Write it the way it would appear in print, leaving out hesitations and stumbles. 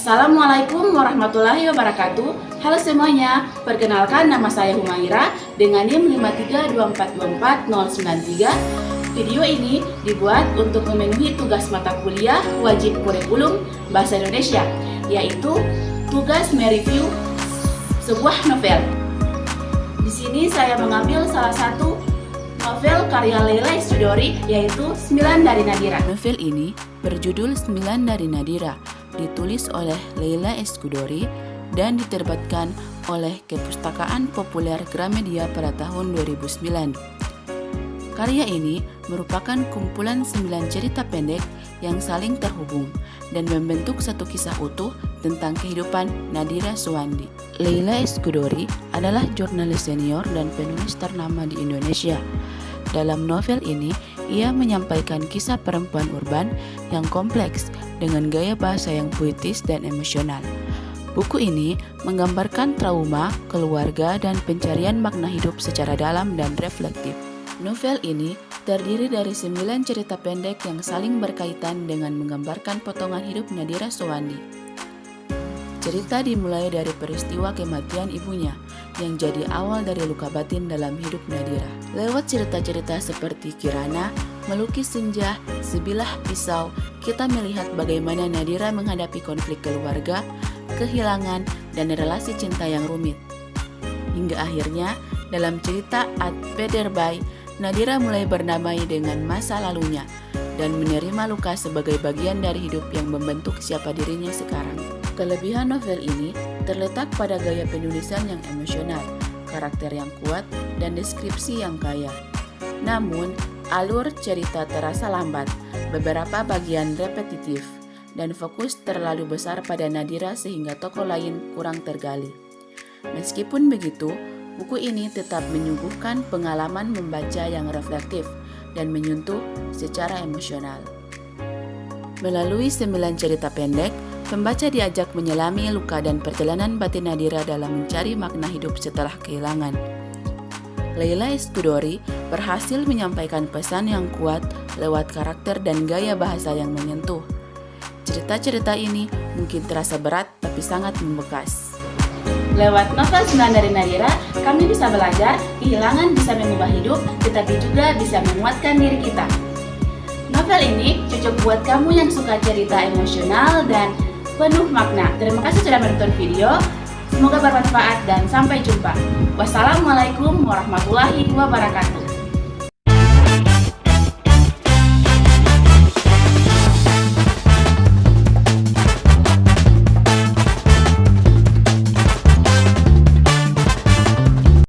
Assalamualaikum warahmatullahi wabarakatuh. Halo semuanya, perkenalkan nama saya Humaira dengan NIM 532444093. Video ini dibuat untuk memenuhi tugas mata kuliah wajib kurikulum Bahasa Indonesia, yaitu tugas mereview sebuah novel. Di sini saya mengambil salah satu novel karya Leila Eskudori, yaitu 9 dari Nadira. Novel ini berjudul 9 dari Nadira, ditulis oleh Leila Eskudori dan diterbitkan oleh Kepustakaan Populer Gramedia pada tahun 2009. Karya ini merupakan kumpulan 9 cerita pendek yang saling terhubung dan membentuk satu kisah utuh tentang kehidupan Nadira Suwandi. Leila Eskudori adalah jurnalis senior dan penulis ternama di Indonesia. Dalam novel ini, ia menyampaikan kisah perempuan urban yang kompleks dengan gaya bahasa yang puitis dan emosional. Buku ini menggambarkan trauma, keluarga, dan pencarian makna hidup secara dalam dan reflektif. Novel ini terdiri dari 9 cerita pendek yang saling berkaitan dengan menggambarkan potongan hidup Nadira Suwandi. Cerita dimulai dari peristiwa kematian ibunya yang jadi awal dari luka batin dalam hidup Nadira. Lewat cerita-cerita seperti Kirana, Melukis Senja, Sebilah Pisau, kita melihat bagaimana Nadira menghadapi konflik keluarga, kehilangan, dan relasi cinta yang rumit. Hingga akhirnya, dalam cerita At Pederbai, Nadira mulai berdamai dengan masa lalunya dan menerima luka sebagai bagian dari hidup yang membentuk siapa dirinya sekarang. Kelebihan novel ini terletak pada gaya penulisan yang emosional, karakter yang kuat, dan deskripsi yang kaya. Namun, alur cerita terasa lambat, beberapa bagian repetitif, dan fokus terlalu besar pada Nadira sehingga tokoh lain kurang tergali. Meskipun begitu, buku ini tetap menyuguhkan pengalaman membaca yang reflektif dan menyentuh secara emosional. Melalui 9 cerita pendek, pembaca diajak menyelami luka dan perjalanan batin Nadira dalam mencari makna hidup setelah kehilangan. Leila Eskudori berhasil menyampaikan pesan yang kuat lewat karakter dan gaya bahasa yang menyentuh. Cerita-cerita ini mungkin terasa berat tapi sangat membekas. Lewat novel 9 dari Nadira, kami bisa belajar kehilangan bisa mengubah hidup, tetapi juga bisa menguatkan diri kita. Novel ini cocok buat kamu yang suka cerita emosional dan penuh makna. Terima kasih sudah menonton video. Semoga bermanfaat dan sampai jumpa. Wassalamualaikum warahmatullahi wabarakatuh.